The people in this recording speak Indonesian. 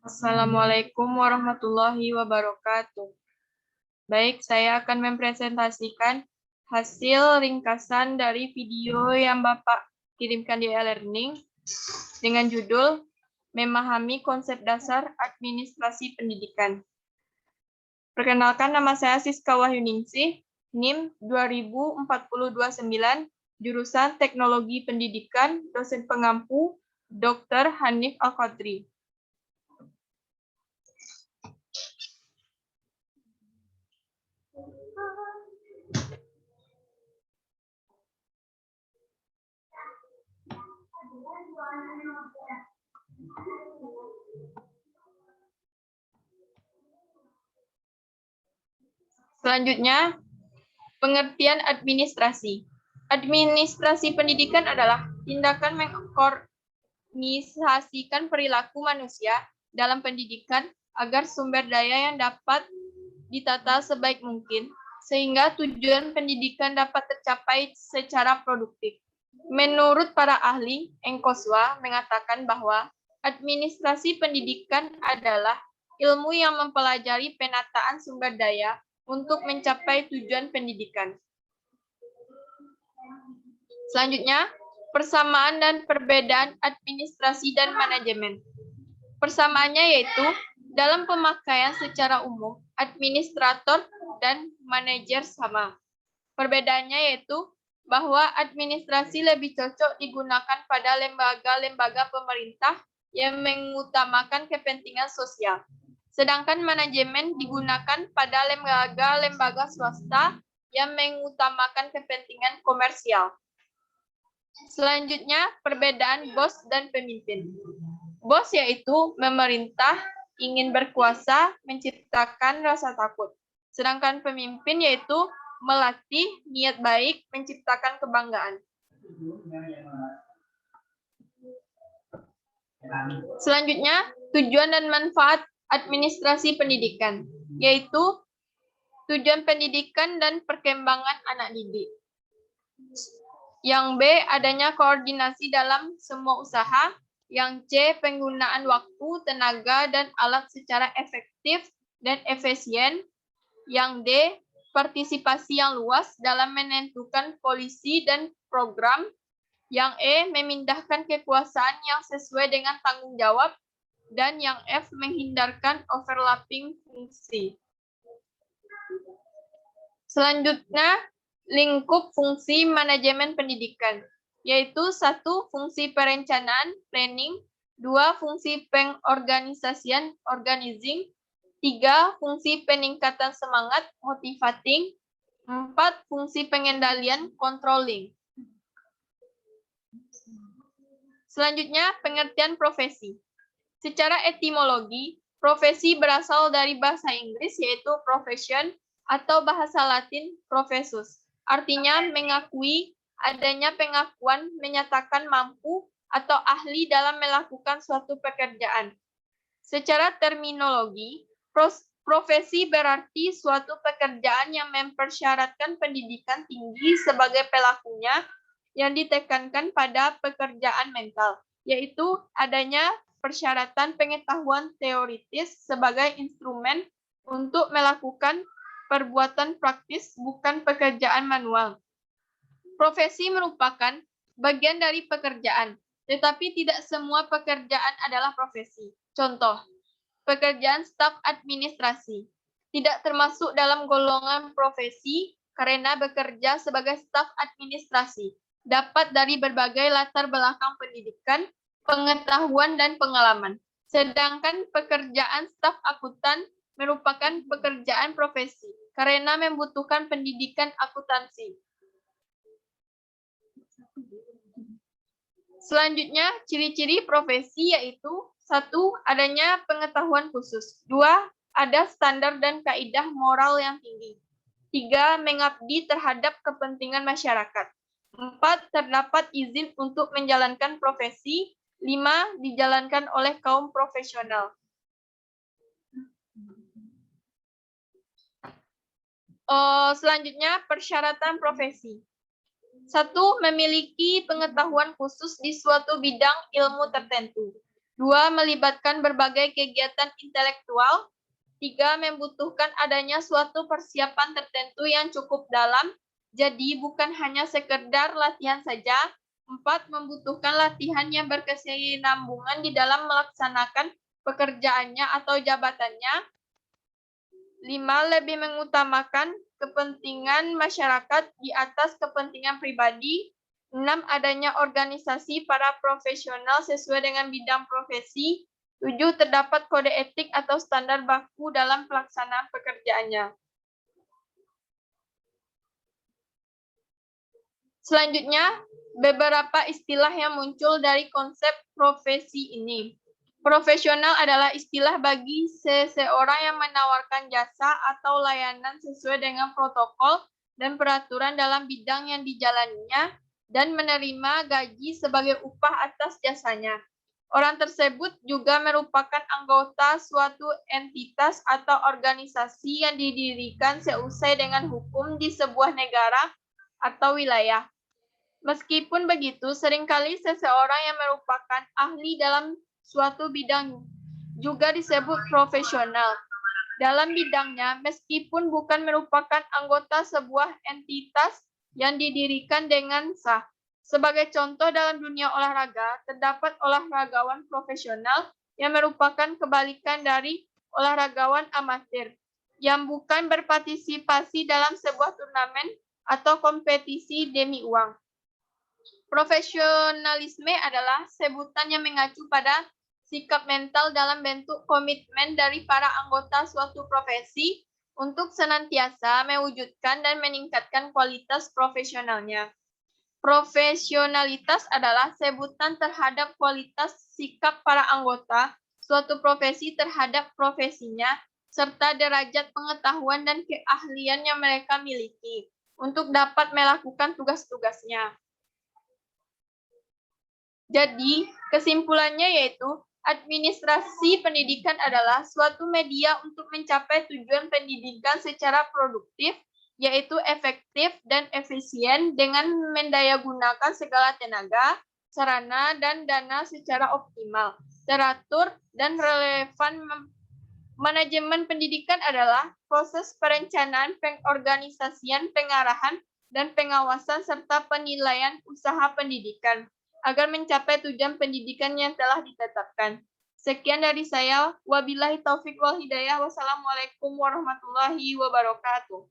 Assalamualaikum warahmatullahi wabarakatuh. Baik, saya akan mempresentasikan hasil ringkasan dari video yang Bapak kirimkan di e-learning dengan judul Memahami Konsep Dasar Administrasi Pendidikan. Perkenalkan, nama saya Siska Wahyuningsih, NIM 20429, jurusan Teknologi Pendidikan, dosen pengampu, Dr. Hanif Al-Qadri. Selanjutnya, pengertian administrasi. Administrasi pendidikan adalah tindakan mengorganisasikan perilaku manusia dalam pendidikan agar sumber daya yang dapat ditata sebaik mungkin, sehingga tujuan pendidikan dapat tercapai secara produktif. Menurut para ahli, Engkoswa mengatakan bahwa administrasi pendidikan adalah ilmu yang mempelajari penataan sumber daya untuk mencapai tujuan pendidikan. Selanjutnya, persamaan dan perbedaan administrasi dan manajemen. Persamaannya yaitu, dalam pemakaian secara umum, administrator dan manajer sama. Perbedaannya yaitu, bahwa administrasi lebih cocok digunakan pada lembaga-lembaga pemerintah yang mengutamakan kepentingan sosial. Sedangkan manajemen digunakan pada lembaga-lembaga swasta yang mengutamakan kepentingan komersial. Selanjutnya, perbedaan bos dan pemimpin. Bos yaitu memerintah, ingin berkuasa, menciptakan rasa takut. Sedangkan pemimpin yaitu melatih, niat baik, menciptakan kebanggaan. Selanjutnya, tujuan dan manfaat administrasi pendidikan, yaitu tujuan pendidikan dan perkembangan anak didik. Yang B, adanya koordinasi dalam semua usaha. Yang C, penggunaan waktu, tenaga, dan alat secara efektif dan efisien. Yang D, partisipasi yang luas dalam menentukan polisi dan program. Yang E, memindahkan kekuasaan yang sesuai dengan tanggung jawab. Dan yang F, menghindarkan overlapping fungsi. Selanjutnya, lingkup fungsi manajemen pendidikan, yaitu 1. Fungsi perencanaan, planning, 2. Fungsi pengorganisasian, organizing, 3. Fungsi peningkatan semangat, motivating, 4. Fungsi pengendalian, controlling. Selanjutnya, pengertian profesi. Secara etimologi, profesi berasal dari bahasa Inggris yaitu profession atau bahasa Latin professus. Artinya mengakui, adanya pengakuan, menyatakan mampu atau ahli dalam melakukan suatu pekerjaan. Secara terminologi, profesi berarti suatu pekerjaan yang mempersyaratkan pendidikan tinggi sebagai pelakunya yang ditekankan pada pekerjaan mental, yaitu adanya persyaratan pengetahuan teoritis sebagai instrumen untuk melakukan perbuatan praktis, bukan pekerjaan manual. Profesi merupakan bagian dari pekerjaan, tetapi tidak semua pekerjaan adalah profesi. Contoh, pekerjaan staf administrasi tidak termasuk dalam golongan profesi karena bekerja sebagai staf administrasi. Dapat dari berbagai latar belakang pendidikan, pengetahuan, dan pengalaman. Sedangkan pekerjaan staf akuntan merupakan pekerjaan profesi karena membutuhkan pendidikan akuntansi. Selanjutnya, ciri-ciri profesi yaitu 1. Adanya pengetahuan khusus. 2. Ada standar dan kaidah moral yang tinggi. 3. Mengabdi terhadap kepentingan masyarakat. 4. Terdapat izin untuk menjalankan profesi. 5. Dijalankan oleh kaum profesional. Selanjutnya, persyaratan profesi. 1. Memiliki pengetahuan khusus di suatu bidang ilmu tertentu. 2. Melibatkan berbagai kegiatan intelektual. 3. Membutuhkan adanya suatu persiapan tertentu yang cukup dalam, jadi bukan hanya sekedar latihan saja. 4. Membutuhkan latihan yang berkesinambungan di dalam melaksanakan pekerjaannya atau jabatannya. 5. Lebih mengutamakan kepentingan masyarakat di atas kepentingan pribadi. 6. Adanya organisasi para profesional sesuai dengan bidang profesi. 7. Terdapat kode etik atau standar baku dalam pelaksanaan pekerjaannya. Selanjutnya, beberapa istilah yang muncul dari konsep profesi ini. Profesional adalah istilah bagi seseorang yang menawarkan jasa atau layanan sesuai dengan protokol dan peraturan dalam bidang yang dijalaninya dan menerima gaji sebagai upah atas jasanya. Orang tersebut juga merupakan anggota suatu entitas atau organisasi yang didirikan seusai dengan hukum di sebuah negara atau wilayah. Meskipun begitu, seringkali seseorang yang merupakan ahli dalam suatu bidang juga disebut profesional dalam bidangnya, meskipun bukan merupakan anggota sebuah entitas yang didirikan dengan sah. Sebagai contoh, dalam dunia olahraga, terdapat olahragawan profesional yang merupakan kebalikan dari olahragawan amatir, yang bukan berpartisipasi dalam sebuah turnamen atau kompetisi demi uang. Profesionalisme adalah sebutan yang mengacu pada sikap mental dalam bentuk komitmen dari para anggota suatu profesi untuk senantiasa mewujudkan dan meningkatkan kualitas profesionalnya. Profesionalitas adalah sebutan terhadap kualitas sikap para anggota suatu profesi terhadap profesinya, serta derajat pengetahuan dan keahlian yang mereka miliki untuk dapat melakukan tugas-tugasnya. Jadi, kesimpulannya yaitu, administrasi pendidikan adalah suatu media untuk mencapai tujuan pendidikan secara produktif, yaitu efektif dan efisien dengan mendayagunakan segala tenaga, sarana, dan dana secara optimal, teratur, dan relevan. Manajemen pendidikan adalah proses perencanaan, pengorganisasian, pengarahan, dan pengawasan serta penilaian usaha pendidikan agar mencapai tujuan pendidikan yang telah ditetapkan. Sekian dari saya. Wabillahi taufik wal hidayah. Wassalamualaikum warahmatullahi wabarakatuh.